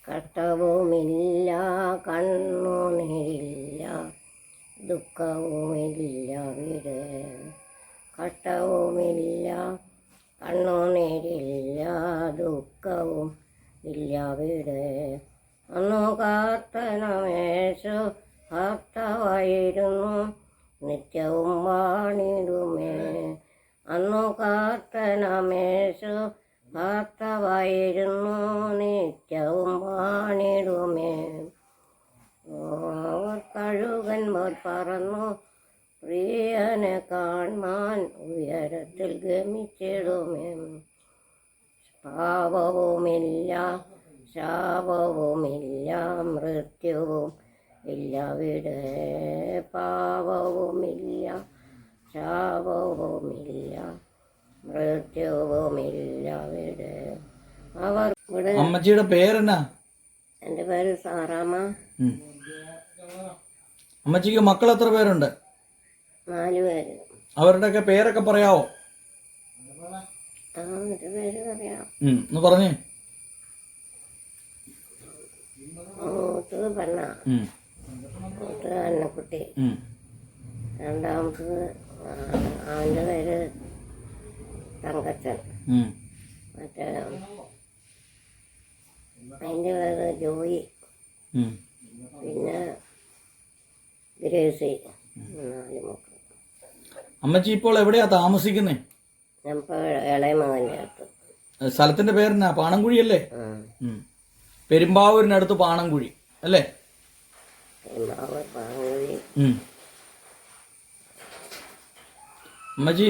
കഷ്ടവുമില്ല കണ്ണുനീരില്ല ദുഃഖവുമില്ല വീട്. കഷ്ടവുമില്ല കണ്ണുനീരില്ല ദുഃഖവും ഇല്ല വീട്. അന്നു കാത്തനമേശു ഭർത്താവായിരുന്നു നിത്യവും വാണിടുമേ. അന്നു കാത്തനമേശു ഭർത്താവായിരുന്നു നിത്യവും വാണിടുമേ. അവർ കഴുകന്മാർ പറന്നു പ്രിയനെ കാണാൻ ഉയരത്തിൽ ഗമിച്ചിടുമേ. പാപവുമില്ല ശാപവുമില്ല മൃത്യുവും ഇല്ല വീട്. പാപവുമില്ല ശാപവുമില്ല മൃത്യുവുമില്ല വീട്. അവർ ഇവിടെ. അമ്മച്ചിയുടെ പേരെന്നാ? എൻ്റെ പേര് സാറാമ്മ. അമ്മച്ചിക്ക് മക്കൾ എത്ര പേരുണ്ട്? 4 പേര്. അവരുടെയൊക്കെ പേരൊക്കെ പറയാവോ? ഒരു പേര് പറയാം. ഒന്ന് പറഞ്ഞേ. മൂത്തത് പെണ്ണ, മൂത്തത് അന്നക്കുട്ടി. രണ്ടാമത്തത് അവൻ്റെ പേര് തങ്കച്ചൻ. മറ്റേ അതിൻ്റെ പേര് ജോയി. പിന്നെ ഗ്രേസി. 4 മക്കൾ. അമ്മച്ചി ഇപ്പോൾ എവിടെയാ താമസിക്കുന്നേ? ഞാനിപ്പോൾ ഇളയ മകൻ്റെ അടുത്ത്. സ്ഥലത്തിന്റെ പേരെന്നാ? പാണൻകുഴി അല്ലേ? പെരുമ്പാവൂരിനടുത്ത് പാണൻകുഴി അല്ലേ? പെരുമ്പാവൂർ പാണൻകുഴി. അമ്മച്ചി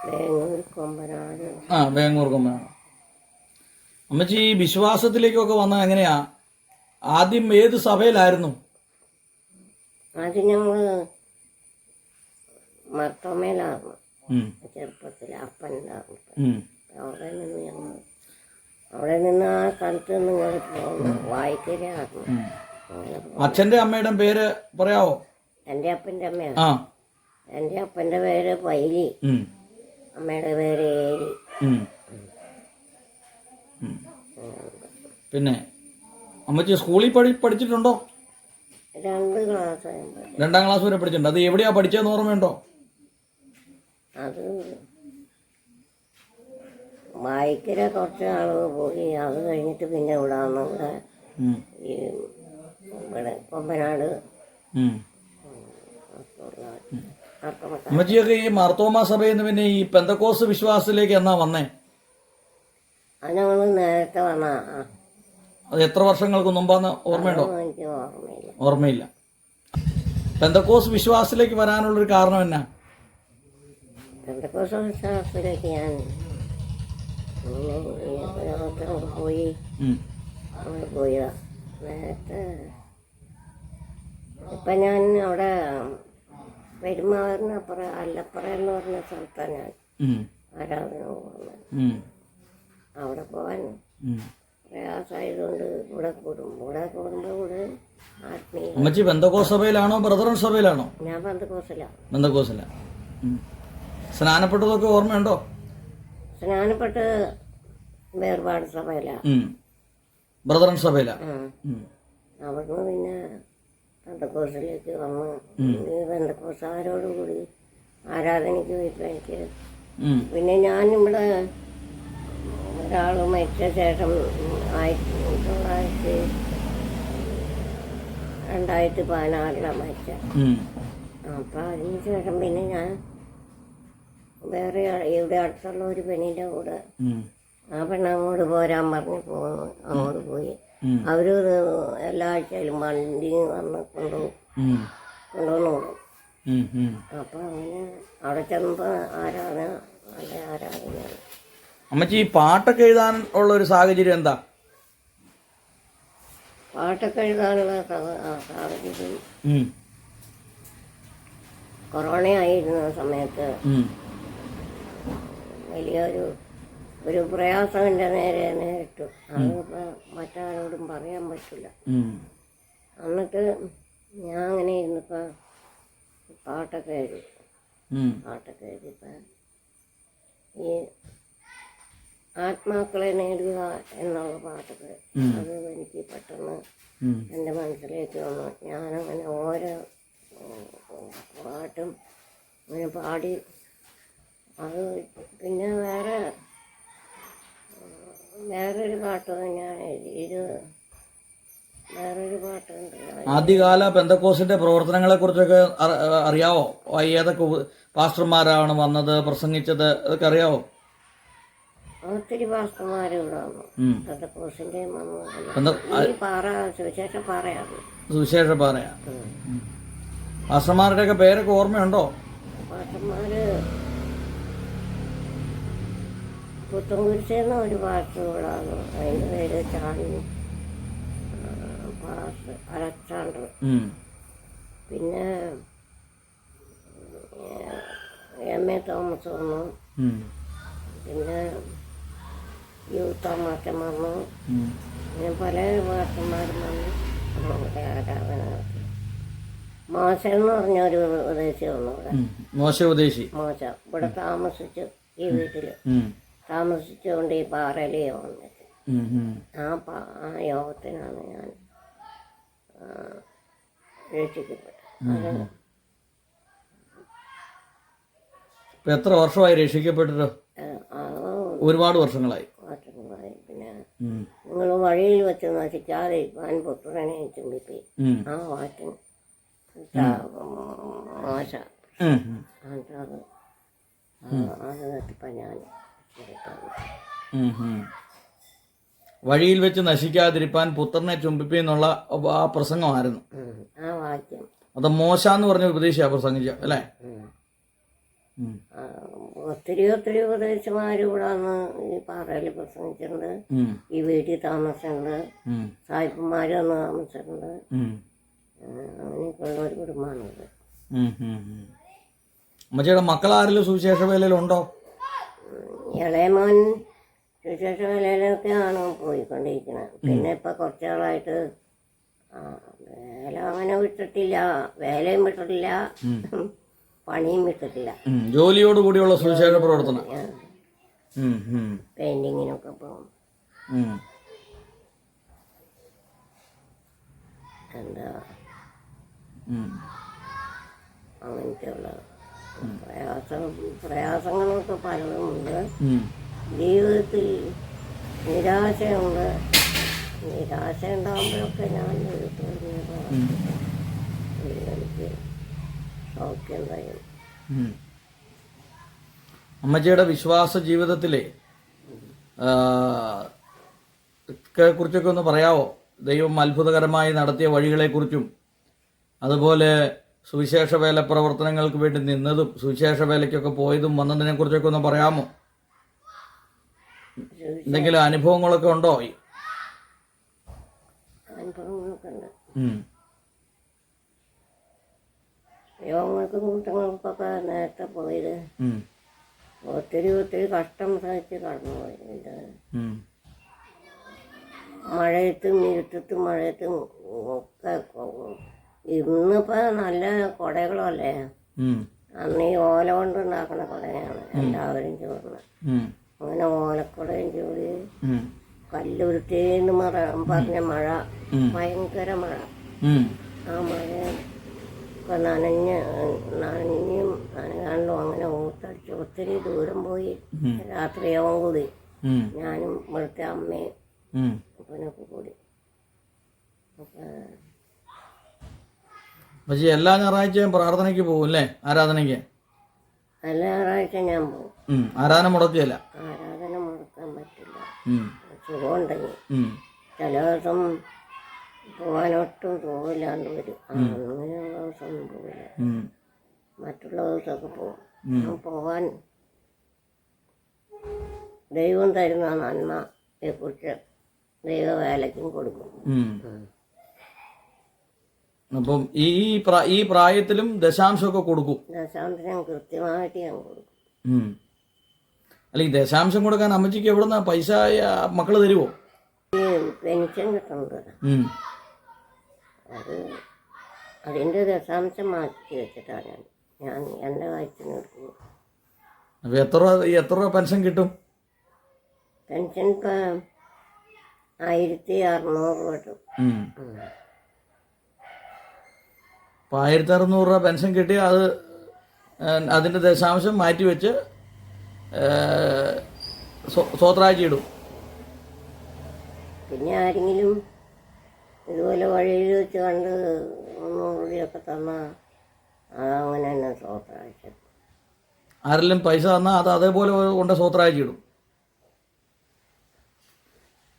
വേങ്ങൂർ കൊമ്പനാട്. വേങ്ങൂർ കൊമ്പനാട്. അമ്മച്ചി വിശ്വാസത്തിലേക്കൊക്കെ വന്ന എങ്ങനെയാ? ആദ്യം ഏത് സഭയിലായിരുന്നു? ആദ്യം ഞങ്ങൾ മർത്തോമയിലായിരുന്നു. ചെറുപ്പത്തിൽ അപ്പനുണ്ടായിരുന്നു. അവിടെ നിന്ന് ആ സ്ഥലത്ത് നിന്ന് ഇങ്ങോട്ട് പോകുന്നു. വായിക്കരയായിരുന്നു. അച്ഛന്റെ അമ്മയുടെ പേര് പറയാവോ? എൻ്റെ അപ്പൻ്റെ അമ്മയാണ്. എൻ്റെ അപ്പൻ്റെ പേര് പൈലി, അമ്മയുടെ പേര് ഏരി. പിന്നെ അമ്മച്ചി സ്കൂളിൽ പഠിച്ചിട്ടുണ്ടോ? 2 ക്ലാസ്. 2ാം ക്ലാസ് വരെ പഠിച്ചിട്ടുണ്ട്. അത് എവിടെയാ പഠിച്ചതെന്ന് ഓർമ്മയുണ്ടോ? അത് വായിക്കര കുറച്ച് ആളുകൾ പോയി. അത് കഴിഞ്ഞിട്ട് പിന്നെ ഇവിടെ ഇവിടെ കൊമ്പനാട്. അമ്മച്ചിയൊക്കെ ഈ മാർത്തോമാ സഭയിൽ നിന്ന് പിന്നെ ഈ പെന്തക്കോസ് വിശ്വാസത്തിലേക്ക് എന്നാ വന്നേ? അത് ഞങ്ങൾ നേരത്തെ വന്ന. അത് എത്ര വർഷങ്ങൾക്ക് മുമ്പാന്ന് ഓർമ്മയുണ്ടോ? എനിക്ക് ഓർമ്മയില്ല. പെന്തക്കോസ് വിശ്വാസത്തിലേക്ക് വരാനുള്ളൊരു കാരണം എന്നാ? പെന്തക്കോസ് വിശ്വാസത്തിലേക്ക് ഞാൻ പോയതാ നേരത്തെ. ഇപ്പം ഞാൻ അവിടെ പെരുമാറിനപ്പുറം അല്ലപ്പുറം എന്ന് പറഞ്ഞ സ്ഥലത്താണ് ഞാൻ ആരാധന പോകുന്നത്. അവിടെ പോകാൻ പ്രയാസമായതുകൊണ്ട് ഇവിടെ കൂടുമ്പോൾ ഇവിടെ ആത്മീയ. അമ്മച്ചി പെന്തക്കോസ് സഭയിലാണോ ബ്രദറൻ സഭയിലാണോ? ഞാൻ പെന്തക്കോസിലാണ്. പെന്തക്കോസില. സ്നാനപ്പെട്ടതൊക്കെ ഓർമ്മയുണ്ടോ? സ്നാനപ്പെട്ട് വേർപാട് സഭയിലാണ്. ബ്രദറൻ സഭയില. അവിടുന്ന് പിന്നെ പെന്തക്കോസിലേക്ക് വന്ന് പെന്തക്കോസാരോടുകൂടി ആരാധനയ്ക്ക് പോയപ്പോൾ എനിക്ക് പിന്നെ ഞാനിവിടെ ഒരാൾ മരിച്ച ശേഷം 2016 മരിച്ച. അപ്പം അതിന് ശേഷം പിന്നെ ഞാൻ വേറെ ഇവിടെ അടുത്തുള്ള ഒരു പെണ്ണിൻ്റെ കൂടെ ആ പെണ്ണ് അങ്ങോട്ട് പോരാൻ പറഞ്ഞ് പോകുന്നു. അങ്ങോട്ട് പോയി. അവർ എല്ലാ ആഴ്ചയിലും വണ്ടി വന്ന് കൊണ്ടുവന്നു പോകും. അപ്പം അങ്ങനെ അവിടെ ചെന്നപ്പോൾ നല്ല ആരാധനയാണ്. അമ്മച്ചി ഈ പാട്ടൊക്കെ എഴുതാൻ ഉള്ള ഒരു സാഹചര്യം എന്താ? പാട്ടൊക്കെ എഴുതാനുള്ള സാഹചര്യം കൊറോണ ആയിരുന്ന സമയത്ത് വലിയൊരു പ്രയാസം എൻ്റെ നേരിട്ടു. അതിപ്പോൾ മറ്റാരോടും പറയാൻ പറ്റില്ല. എന്നിട്ട് ഞാൻ അങ്ങനെ ഇരുന്നപ്പോൾ പാട്ടൊക്കെ എഴുതിയപ്പോൾ ഈ ആത്മാക്കളെ നേടുക എന്നുള്ള പാട്ടൊക്കെ അത് പെട്ടെന്ന് എൻ്റെ മനസ്സിലേക്ക് വന്നു. ഞാനങ്ങനെ ഓരോ പാട്ടും അങ്ങനെ പാടി. അത് പിന്നെ വേറൊരു പാട്ട് ഞാൻ എഴുതിയത്. വേറൊരു പാട്ടുണ്ട്. ആദ്യകാല പെന്തക്കോസിന്റെ പ്രവർത്തനങ്ങളെ കുറിച്ചൊക്കെ അറിയാവോ? ഏതൊക്കെ പാസ്റ്റർമാരാണ് വന്നത്, പ്രസംഗിച്ചത്, അതൊക്കെ അറിയാവോ? ഒത്തിരി പാസ്റ്റർമാർ ഇവിടെ വന്നു. പെന്തക്കോസിന്റെയും വന്നു. ഈ പാറ സുവിശേഷ പാറയാണ്. സുവിശേഷ പാറയാ. പാസ്റ്റർമാരുടെയൊക്കെ പേരൊക്കെ ഓർമ്മയുണ്ടോ? പാസ്റ്റർമാര് പുത്തൻകുരിശേന്ന് ഒരു പാസ്റ്റർ ഇവിടെ വന്നു. അതിൻ്റെ പേര് പാസ്റ്റർ അലക്സാണ്ടർ. പിന്നെ MA തോമസ് വന്നു. പിന്നെ യൂത്തമാറ്റം വന്നു. പിന്നെ പല പാസ്റ്റർമാരും വന്നു. ആരാധന മോശ എന്ന് പറഞ്ഞ ഒരു ഉപദേശി വന്നു ഇവിടെ. മോശ ഇവിടെ താമസിച്ചു. ഈ വീട്ടിൽ താമസിച്ചുകൊണ്ട് ഈ പാറയിലേ വന്നിട്ട് ആ യോഗത്തിനാണ് ഞാൻ രക്ഷിക്കപ്പെട്ടത്. എത്ര വർഷമായി രക്ഷിക്കപ്പെട്ടിട്ട്? ഒരുപാട് വർഷങ്ങളായി. പിന്നെ നിങ്ങൾ വഴിയിൽ വെച്ച് നശിക്കാതെ ഞാൻ പുത്രനെ ചുംബിപ്പി. ആ വാറ്റും മോശ അത് കേട്ടപ്പോൾ ഞാൻ വഴിയിൽ വെച്ച് നശിക്കാതിരിപ്പാൻ പുത്രനെ ചുംബിപ്പിന്നുള്ള ആ പ്രസംഗമായിരുന്നു. ആ വാക്യം അത് മോശ എന്ന് പറഞ്ഞ ഉപദേശിയാ പ്രസംഗിച്ച അല്ലേ? ഒത്തിരി ഉപദേശമാരും ഇവിടെ വന്ന് ഈ പാറയിൽ പ്രസംഗിച്ചിട്ടുണ്ട്. ഈ വീട്ടിൽ താമസിച്ചിട്ടുണ്ട്. സായിപ്പന്മാര് വന്ന് താമസിച്ചിട്ടുണ്ട്. അങ്ങനെയൊക്കെയുള്ള ഒരു കുടുംബമാണിത്. അമ്മച്ചിയുടെ മക്കളാരെങ്കിലും സുവിശേഷ വേലയിലുണ്ടോ? ഇളയമോൻ സുവിശേഷ വേലയിലൊക്കെയാണ് പോയിക്കൊണ്ടിരിക്കുന്നത്. പിന്നെ ഇപ്പം കുറച്ച് നാളായിട്ട് വേല അങ്ങനെ വിട്ടിട്ടില്ല. വേലയും വിട്ടിട്ടില്ല, പണിയും വിട്ടിട്ടില്ല. ജോലിയോടുകൂടിയുള്ള സുവിശേഷ പ്രവർത്തനം. പെയിന്റിങ്ങിനൊക്കെ പോകും. എന്താ അങ്ങനത്തെയുള്ള പ്രയാസങ്ങളൊക്കെ പലതുമുണ്ട്. ജീവിതത്തിൽ നിരാശയുണ്ട്. നിരാശ ഉണ്ടാകുമ്പോഴൊക്കെ ഞാൻ എനിക്ക് സൗഖ്യം തരും. അമ്മച്ചിയുടെ വിശ്വാസ ജീവിതത്തിലെ കുറിച്ചൊക്കെ ഒന്ന് പറയാവോ? ദൈവം അത്ഭുതകരമായി നടത്തിയ വഴികളെക്കുറിച്ചും അതുപോലെ സുവിശേഷ വേല പ്രവർത്തനങ്ങൾക്ക് വേണ്ടി നിന്നതും സുവിശേഷ വേലയ്ക്കൊക്കെ പോയതും വന്നതിനെ കുറിച്ചൊക്കെ ഒന്ന് പറയാമോ? എന്തെങ്കിലും അനുഭവങ്ങളൊക്കെ ഉണ്ടോ? അനുഭവങ്ങളൊക്കെ ഉണ്ട്. യോഗങ്ങൾക്കും കൂട്ടങ്ങൾക്കൊക്കെ നേരത്തെ പോയത് ഒത്തിരി കഷ്ടം സഹിച്ച് കടന്നുപോയി. മഴയത്തും ഇരുട്ടത്തും മഴയത്തും ഒക്കെ. ഇന്നിപ്പോൾ നല്ല കുടകളല്ലേ. അന്ന് ഈ ഓല കൊണ്ടുണ്ടാക്കുന്ന കുടയാണ് എല്ലാവരും ചോർന്ന്. അങ്ങനെ ഓലക്കുടയും ചൂടി കല്ലുരുത്തേന്ന് പറഞ്ഞ മഴ, ഭയങ്കര മഴ. ആ മഴ ഒക്കെ നനഞ്ഞാണ്ടും അങ്ങനെ ഊത്തടിച്ച് ഒത്തിരി ദൂരം പോയി. രാത്രിയാവും കൂടി ഞാനും ഇവിടുത്തെ അമ്മയും അപ്പനൊക്കെ കൂടി. പക്ഷേ എല്ലാ ഞായറാഴ്ചയും പ്രാർത്ഥനയ്ക്ക് പോകും അല്ലേ? ആരാധനയ്ക്ക് എല്ലാ ഞായറാഴ്ച ഞാൻ പോകും. ആരാധന മുടക്കുകയല്ല. ആരാധന മുടക്കാൻ പറ്റില്ല. സുഖമുണ്ടെങ്കിൽ ചില ദിവസം പോകാനൊട്ടും തോന്നില്ലാണ്ട് വരും. അങ്ങനെയുള്ള ദിവസമൊന്നും പോകില്ല. മറ്റുള്ള ദിവസമൊക്കെ പോകും. പോകാൻ ദൈവം തരുന്ന നന്മയെക്കുറിച്ച് ദൈവവേലയ്ക്കും കൊടുക്കും. അപ്പം ഈ പ്രായത്തിലും ദശാംശമൊക്കെ കൊടുക്കും. ദശാംശം കൃത്യമായിട്ട് ഞാൻ കൊടുക്കും. അല്ല, ഈ ദശാംശം കൊടുക്കാൻ അമ്മച്ചിക്ക് എവിടുന്ന പൈസ മക്കള് തരുമോ? പെൻഷൻ കിട്ടുന്നത്. അതിൻ്റെ ദശാംശം മാറ്റി വെച്ചിട്ടാണ് ഞാൻ എൻ്റെ കാര്യത്തിന് എടുക്കുന്നത്. അപ്പോൾ എത്ര രൂപ പെൻഷൻ കിട്ടും? പെൻഷൻ ഇപ്പം 1600 കിട്ടും. അപ്പോൾ 1600 രൂപ പെൻഷൻ കിട്ടി അത് അതിൻ്റെ ദശാംശം മാറ്റി വെച്ച് സ്വത്രാഴ്ച ഇടും. പിന്നെ ആരെങ്കിലും ഇതുപോലെ വഴിയിൽ വെച്ച് കണ്ട് 300 രൂപയൊക്കെ തന്നാൽ അതങ്ങനെ തന്നെ സ്വത്രാഴ്ച. ആരെങ്കിലും പൈസ തന്നാൽ അത് അതേപോലെ കൊണ്ട് സ്വത്രാഴ്ച ഇടും.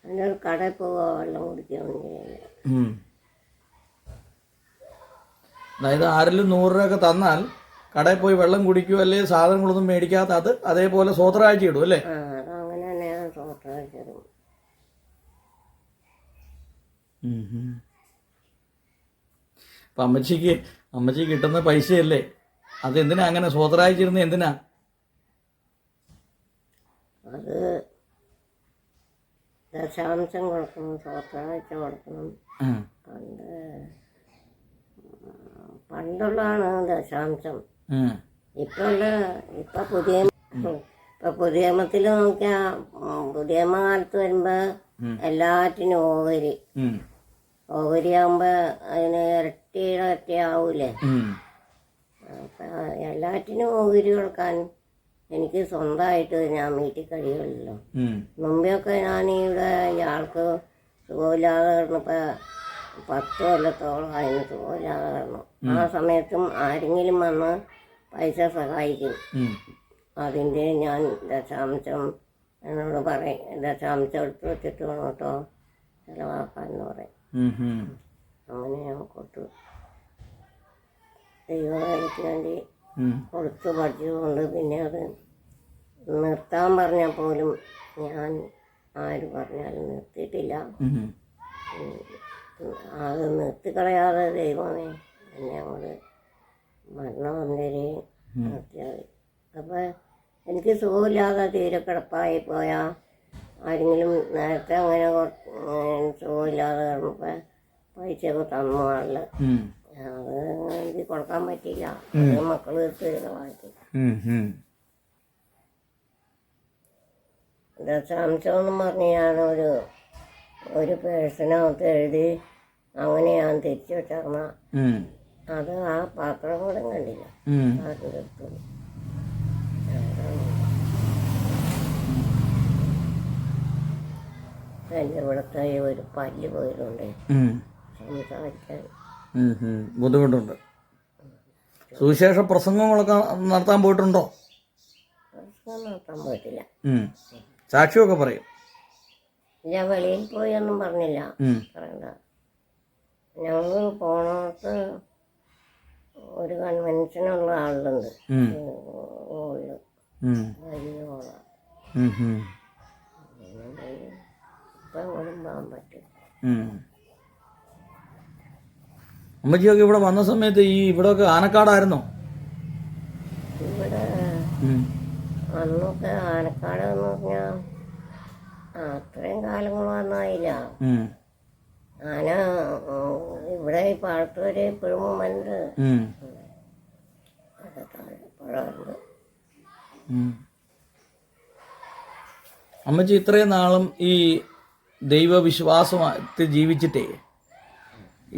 അതിൻ്റെ ഒരു കടയിൽ പോവുക വെള്ളം കുടിക്കുകയാണെങ്കിൽ. അതായത് ആരെങ്കിലും 100 രൂപയൊക്കെ തന്നാൽ കടയിൽ പോയി വെള്ളം കുടിക്കുകയോ അല്ലെങ്കിൽ സാധനങ്ങളൊന്നും മേടിക്കാത്ത അത് അതേപോലെ സ്വത്രാഴ്ച ഇടും അല്ലേ? അതങ്ങനെ തന്നെയാണ് സ്വത്രാഴ്ച ഇടും. അപ്പം അമ്മച്ചിക്ക് കിട്ടുന്ന പൈസയല്ലേ, അതെന്തിനാ അങ്ങനെ സ്വത്രാഴ്ച ഇടുന്നത്? എന്തിനാ അത്? ദശാംശം കൊടുക്കണം, സ്വത്രാഴ്ച കൊടുക്കണം. പണ്ടുള്ളതാണ് ദശാംശം. ഇപ്പൊ പുതിയ നിയമത്തിൽ നോക്കിയാൽ പുതിയ കാലത്ത് വരുമ്പോ എല്ലാറ്റിനും ഓഹരിയാകുമ്പോ അതിന് ഇരട്ടിയാവൂലേ? അപ്പൊ എല്ലാറ്റിനും ഓഹരി കൊടുക്കാൻ എനിക്ക് സ്വന്തമായിട്ട് ഞാൻ വീട്ടിൽ കഴിയുമല്ലോ. മുമ്പെയൊക്കെ ഞാൻ ഇവിടെ ഇയാൾക്ക് സുഖമില്ലാതെ കിടന്നപ്പോൾ 10 കൊല്ലത്തോളം അതിന് സുഖമില്ലാതെ കിടന്നു. ആ സമയത്തും ആരെങ്കിലും വന്ന് പൈസ സഹായിക്കും. അതിൻ്റെ ഞാൻ ദശാംശം എന്നോട് പറയും, ദശാംശം എടുത്ത് വെച്ചിട്ട് വേണം കേട്ടോ ചിലവാക്കാന്ന് പറയും. അങ്ങനെ ഞാൻ കൊടുത്തു. ദൈവവേലയ്ക്ക് വേണ്ടി കൊടുത്ത് പഠിച്ചതുകൊണ്ട് പിന്നെ അത് നിർത്താൻ പറഞ്ഞാൽ പോലും ഞാൻ ആര് പറഞ്ഞാലും നിർത്തിയിട്ടില്ല. അത് നിർത്തിക്കളയാതെ ദൈവമേ എന്നെ അങ്ങോട്ട് മരണം വന്നേരെ നിർത്തിയാൽ. അപ്പം എനിക്ക് സുഖമില്ലാതെ തീരെ കിടപ്പായി പോയാൽ ആരെങ്കിലും നേരത്തെ അങ്ങനെ സുഖമില്ലാതെ കിടന്നപ്പോൾ പൈസയൊക്കെ തന്നു ആളിൽ. അത് എനിക്ക് കൊടുക്കാൻ പറ്റിയില്ല. അത് മക്കൾ തീർത്ത് വാങ്ങിച്ചു. ദശാംശം എന്നും പറഞ്ഞ് ഞാനൊരു പേഴ്സണകത്ത് എഴുതി അങ്ങനെ ഞാൻ തിരിച്ചു വെച്ചിരുന്ന അത് ആ പാത്രം കൂടെ കണ്ടില്ല. അത് തീർത്തു. എൻ്റെ ഇവിടുത്തെ ഒരു പല്ല് പോയതുകൊണ്ട് സംസാരിക്കാൻ ബുദ്ധിമുട്ടുണ്ട്. സുവിശേഷ പ്രസംഗങ്ങളൊക്കെ നടത്താൻ പോയിട്ടുണ്ടോ? പ്രസംഗം നടത്താൻ പോയിട്ടില്ല. സാക്ഷിയൊക്കെ പറയും? ഇല്ല, വെളിയിൽ പോയി ഒന്നും പറഞ്ഞില്ല. പറയണ്ട. ഞങ്ങൾ പോണോട്ട് ഒരു കൺവെൻഷനുള്ള ആളുണ്ട് ഹോളിൽ, വലിയ ഹോളാണ്. ഇപ്പം അങ്ങോട്ടും പോകാൻ പറ്റും. അമ്മച്ചിയൊക്കെ ഇവിടെ വന്ന സമയത്ത് ഇവിടെയൊക്കെ ആനക്കാടായിരുന്നോ? ഇവിടെ അന്നൊക്കെ ആനക്കാട് എന്ന് പറഞ്ഞാൽ അത്രയും കാലങ്ങൾ വന്നായില്ല. ആന ഇവിടെ ഈ പാടത്ത് വരെ ഇപ്പോഴും വന്നത് പുഴയുണ്ട്. അമ്മച്ചി ഇത്രയും നാളും ഈ ദൈവവിശ്വാസത്തിൽ ജീവിച്ചിട്ടേ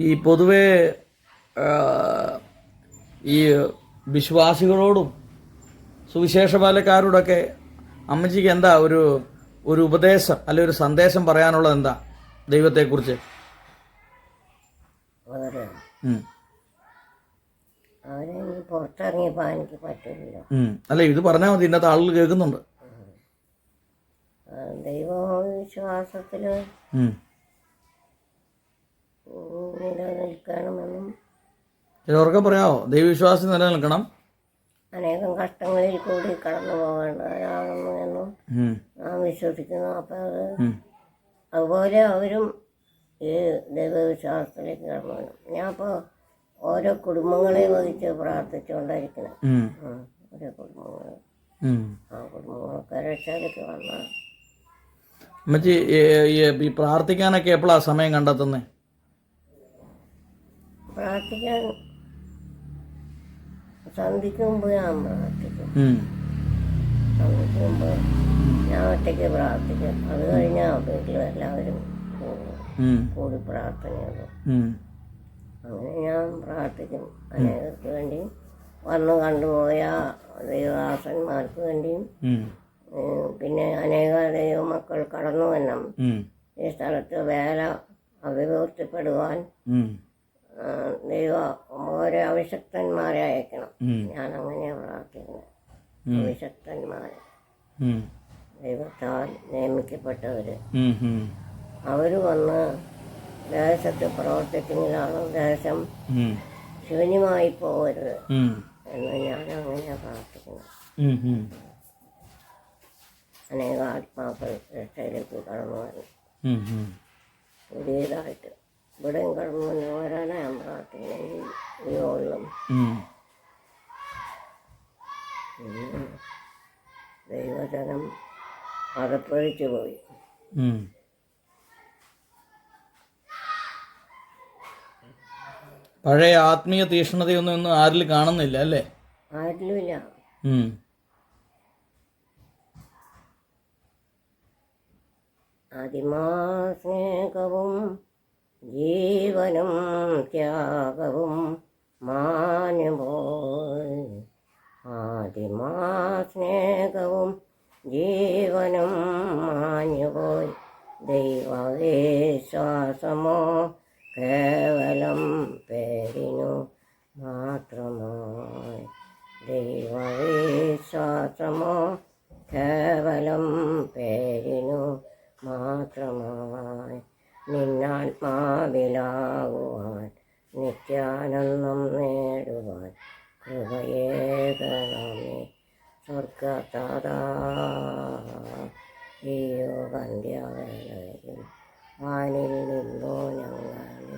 ഈ പൊതുവെ ഈ വിശ്വാസികളോടും സുവിശേഷ ബാലക്കാരോടൊക്കെ അമ്മച്ചിക്ക് എന്താ ഒരു ഉപദേശം അല്ലെ ഒരു സന്ദേശം പറയാനുള്ളത്? എന്താ ദൈവത്തെക്കുറിച്ച്? അവരെ പുറത്തിറങ്ങിയപ്പോൾ എനിക്ക് പറ്റില്ല. അല്ല, ഇത് പറഞ്ഞാൽ മതി, ഇന്നത്തെ ആളുകൾ കേൾക്കുന്നുണ്ട്. ദൈവവിശ്വാസത്തിൽ നിലനിൽക്കണമെന്നും ചിലർക്ക് പറയാമോ? ദൈവവിശ്വാസം നിലനിൽക്കണം, അനേകം കഷ്ടങ്ങളിൽ കൂടി കടന്നു പോകേണ്ടവരാണെന്ന് എന്നും നാം വിശ്വസിക്കുന്നു. അപ്പം അതുപോലെ അവരും ഈ ദൈവവിശ്വാസത്തിലേക്ക് കടന്നു വരും. ഞാൻ ഇപ്പോൾ ഓരോ കുടുംബങ്ങളെ വഹിച്ച് പ്രാർത്ഥിച്ചുകൊണ്ടിരിക്കണം. ഓരോ കുടുംബങ്ങൾ, ആ കുടുംബങ്ങളൊക്കെ രക്ഷയിലേക്ക് വന്നാൽ. അമ്മച്ചി ഈ പ്രാർത്ഥിക്കാനൊക്കെ എപ്പോഴാണ് സമയം കണ്ടെത്തുന്നത്? പ്രാർത്ഥിക്കാൻ സന്ധ്യയ്ക്ക് മുമ്പ് ഞാൻ പ്രാർത്ഥിക്കും. സന്ധ്യയ്ക്ക് മുമ്പ് ഞാൻ ഒറ്റയ്ക്ക് പ്രാർത്ഥിക്കും. അത് കഴിഞ്ഞാൽ വീട്ടിൽ എല്ലാവരും കൂടി പ്രാർത്ഥനയുള്ളൂ. അങ്ങനെ ഞാൻ പ്രാർത്ഥിക്കും. അനേകർക്ക് വേണ്ടിയും വന്ന് കണ്ടുപോയ ദൈവദാസന്മാർക്ക് വേണ്ടിയും പിന്നെ അനേക ദൈവമക്കൾ കടന്നു വന്നം ഈ സ്ഥലത്ത് വേല അഭിവൃദ്ധിപ്പെടുവാൻ ദൈവം ഓരോ അഭിഷക്തന്മാരെ അയക്കണം. ഞാൻ അങ്ങനെയാണ് പ്രാർത്ഥിക്കുന്നത്. അഭിഷക്തന്മാരെ, ദൈവത്താൽ നിയമിക്കപ്പെട്ടവർ, അവർ വന്ന് ദേശത്ത് പ്രവർത്തിക്കുന്നതിലാണ് ദേശം ശൂന്യമായി പോകരുത് എന്ന് ഞാൻ അങ്ങനെയാണ് പ്രാർത്ഥിക്കുന്നത്. അനേക ആത്മാക്കൾ രക്ഷയിലേക്ക് കടന്നു വരും. പുതിയതായിട്ട് ഇവിടെയും കടന്നു വരാനാണ് ഞാൻ പ്രാർത്ഥിക്കുന്നത്. ഈ ഉള്ളും ദൈവജനം അതപ്പഴിച്ചു പോയി. പഴയ ആത്മീയ തീഷ്ണതയൊന്നും ഒന്നും ആരിൽ കാണുന്നില്ല അല്ലേ? ആരിലുമില്ല. ആദിമാസ്നേഹവും ജീവനും ത്യാഗവും മാഞ്ഞുപോയി. ആദിമാസ്നേഹവും ജീവനും മാഞ്ഞുപോയി. ദൈവവിശ്വാസമോ കേവലം പേരിനു മാത്രമായി. ദൈവവിശ്വാസമോ കേവലം പേരിനു മാത്രമായി. നിന്നാത്മാവിലാകുവാൻ നിത്യാനന്ദം നേടുവാൻ കൃപയേകണമേ സ്വർഗതാതാ. ഈ യുഗന്ത്യവേളയിൽ വാനിൽ നിന്നു ഞങ്ങളിൽ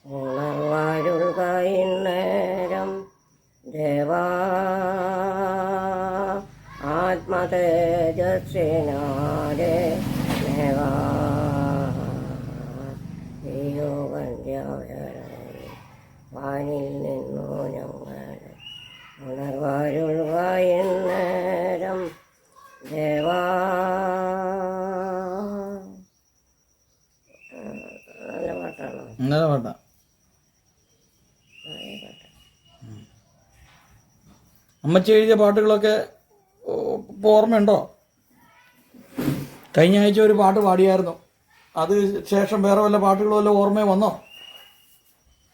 ഉണർവാരുക ഇന്നേരം ദേവാ. ആത്മതേജസ്സിനാലെ ദേവാ. ഈ യുഗന്ത്യവേളയിൽ വാനിൽ നിന്നു ഞങ്ങളിൽ ഉണർവാരുക ഇന്നേരം ദേവാ. നല്ല പാട്ടാ. അമ്മച്ചി എഴുതിയ പാട്ടുകളൊക്കെ ഇപ്പോൾ ഓർമ്മയുണ്ടോ? കഴിഞ്ഞ ആഴ്ച ഒരു പാട്ട് പാടിയായിരുന്നു. അത് ശേഷം വേറെ വല്ല പാട്ടുകളും വല്ല ഓർമ്മ വന്നോ?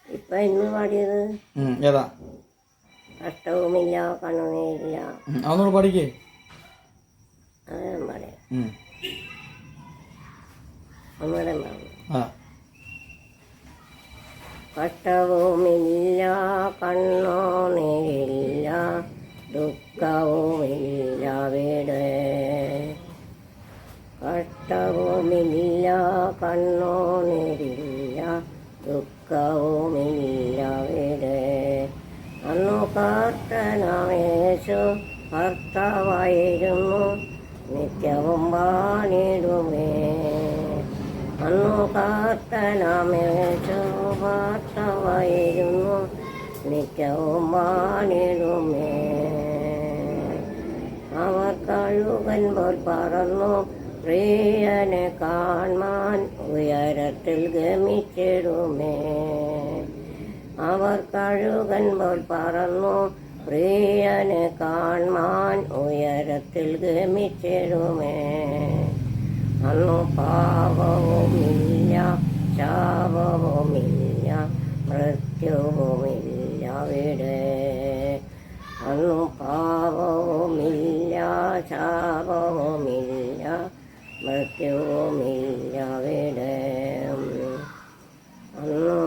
ഇപ്പൊ ഇന്ന് പാടിയത് ഏതാ? കഷ്ടവുമില്ല കണ്ണുനീരില്ല. അതൊന്നുകൂടെ പാടിക്കേ. അത് ഞാൻ പറയാം. ഒന്നുകൂടെ പറഞ്ഞു. കഷ്ടവുമില്ല കണ്ണുനീരില്ല ദുഃഖവുമില്ല വീട്. കഷ്ടവുമില്ല കണ്ണുനീരില്ല ദുഃഖവുമില്ല വീട്. അന്നു കർത്തനാമേശു ഭർത്താവായിരുന്നു നിത്യവും വാണിടുമേ. അന്നു കർത്തനാമേശു ഭർത്താവായിരുന്നു നിത്യവും വാണിടുമേ. അവർ കഴുകൻ പോൽ പറന്നു പ്രിയനെ കാൺമാൻ ഉയരത്തിൽ ഗമിച്ചിടുമേ. അവർ കഴുകൻ പോൽ പറന്നു പ്രിയനെ കാൺമാൻ ഉയരത്തിൽ ഗമിച്ചിടുമേ. അന്നു പാപവുമില്ല ശാപവുമില്ല മൃത്യുവുമില്ല അവിടെ. അന്നു പാപവുമില്ല ശാപവുമില്ല മൃത്യുവുമില്ല അവിടെ. അന്നു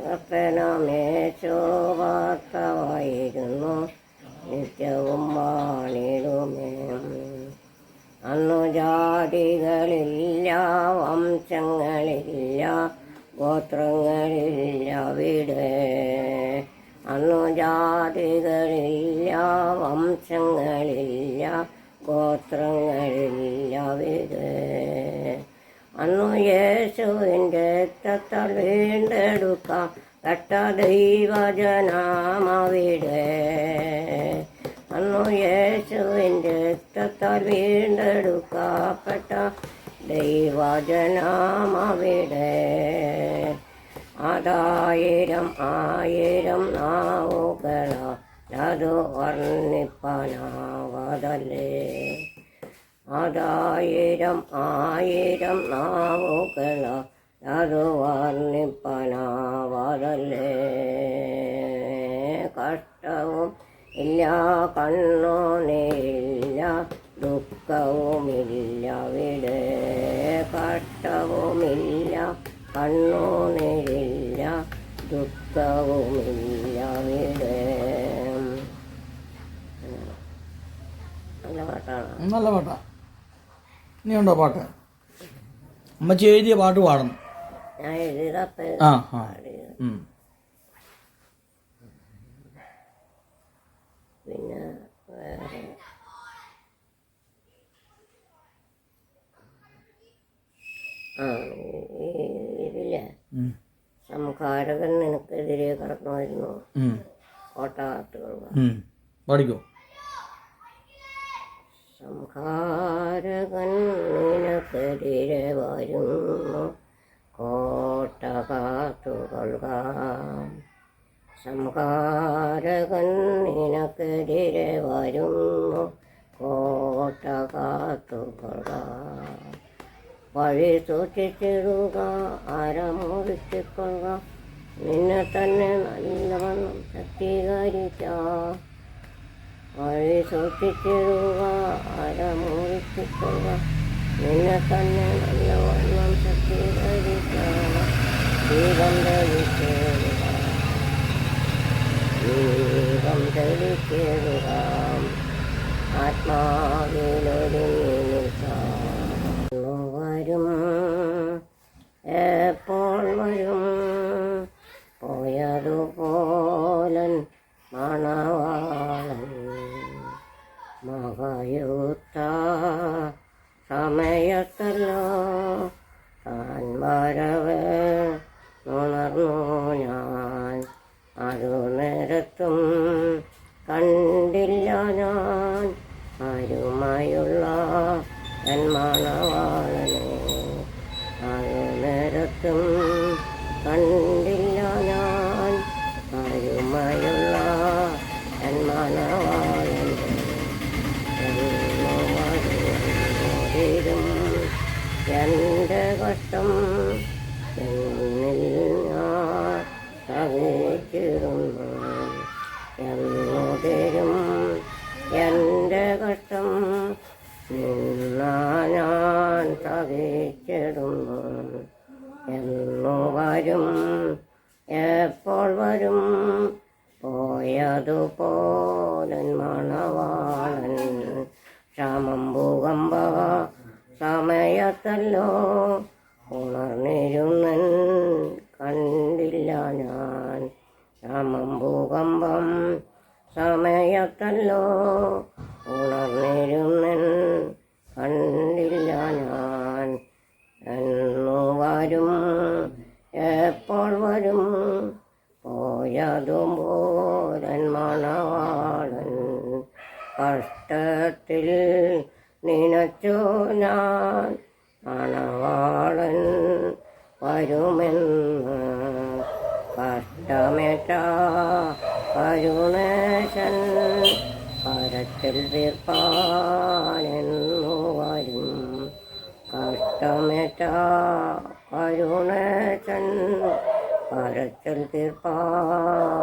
കർത്തനാമേശു ഭർത്താവായിരുന്നു നിത്യവും വാണിടുമേ. അന്നു ജാതികളില്ല വംശങ്ങളില്ല ഗോത്രങ്ങളില്ല അവിടെ. അന്നു ജാതികളില്ല വംശങ്ങളില്ല ഗോത്രങ്ങളില്ല അവിടെ. അന്നു യേശുവിൻ്റെ രക്തത്താൽ വീണ്ടെടുക്കാം കട്ട ദൈവജനാമവിടെ. അന്നു യേശുവിൻ്റെ രക്തത്താൽ വീണ്ടെടുക്കപ്പെട്ട ദൈവജനമവിടെ അതായിരം ആയിരം നാവുകളതു വർണ്ണിപ്പനാവതല്ലേ അതായിരം ആയിരം നാവുകളതു വർണ്ണിപ്പനാവതല്ലേ കഷ്ടവും ഇല്ല കണ്ണുനീരില്ല ദുഃഖവുമില്ല വിടെ കഷ്ടവുമില്ല കണ്ണുനീരില്ല ദുഃഖവുമില്ല വിടെ നല്ല പാട്ടാണ്. നല്ല പാട്ടാ. ഇനിയുണ്ടോ പാട്ട്? അമ്മച്ചി എഴുതിയ പാട്ട് പാടണം. ഞാൻ എഴുതിയതപ്പ ആ ആ പിന്നെ വേറെ ഇതില്ലേ സംഹാരകൻ നിനക്കെതിരെ കടന്നുവരുന്നു കോട്ടാത്തുകൾ പാടിക്കോ. സംഹാരകൻ നിനക്കെതിരെ വരുന്നു കോട്ട കാത്തുകൊള്ളുക സംഹാരകൻ നിനക്കെതിരെ വരുന്നു കോട്ട കാത്തുകൊള്ളുക വഴി സൂക്ഷിച്ചിടുക അരമുറിച്ചിക്കൊള്ളുക നിന്നെ തന്നെ നല്ലവണ്ണം ശക്തീകരിച്ച വഴി സൂക്ഷിച്ചിടുക അരമുറിച്ചിക്കൊള്ളുക നിന്നെ തന്നെ നല്ലവണ്ണം ശക്തീകരിച്ച ദീപം തെളിച്ചിടുക ദീപം തെളിച്ചിടുക ആത്മാവിലൊരുങ്ങി നിൽക്കാം വരും എപ്പോൾ വരും പോയതുപോലൻ മണവാളൻ മകയുത്ത സമയത്തല്ലോ താൻ വരവേ ഉണർന്നു ഞാൻ അതു നേരത്തും കണ്ടില്ല ഞാൻ അരുമയുള്ള എൻ മണവാളനെ അതു നേരത്തും കണ്ടില്ല ഞാൻ അരുമയുള്ള എൻ മണവാളനെ എന്നോരും എൻ്റെ കഷ്ടം എന്നിൽ ഞാൻ സഹിച്ചിരുന്നു എന്നോരും എൻ്റെ കഷ്ടം ഞാൻ സഹിച്ചിടുന്നു എന്നു വരും എപ്പോൾ വരും പോയതുപോലൻ മണവാളൻ ക്ഷമം ഭൂകമ്പ സമയത്തല്ലോ ഉണർന്നിരുന്നൻ കണ്ടില്ല ഞാൻ ക്ഷമം ഭൂകമ്പം സമയത്തല്ലോ ഉണർന്നിരുന്നൻ കണ്ടില്ല ഞാൻ എന്നു വരും എപ്പോൾ വരും പോയതും പോരൻ മണവാളൻ കഷ്ടത്തിൽ നിനച്ചു ഞാൻ മണവാളൻ വരുമെന്ന് കഷ്ടമേറ്റ കരുണേശൻ കരത്തിൽ തീർപ്പാനെന്നു വരും കഷ്ടമേറ്റ കരുണേശൻ കരത്തിൽ തീർപ്പാൻ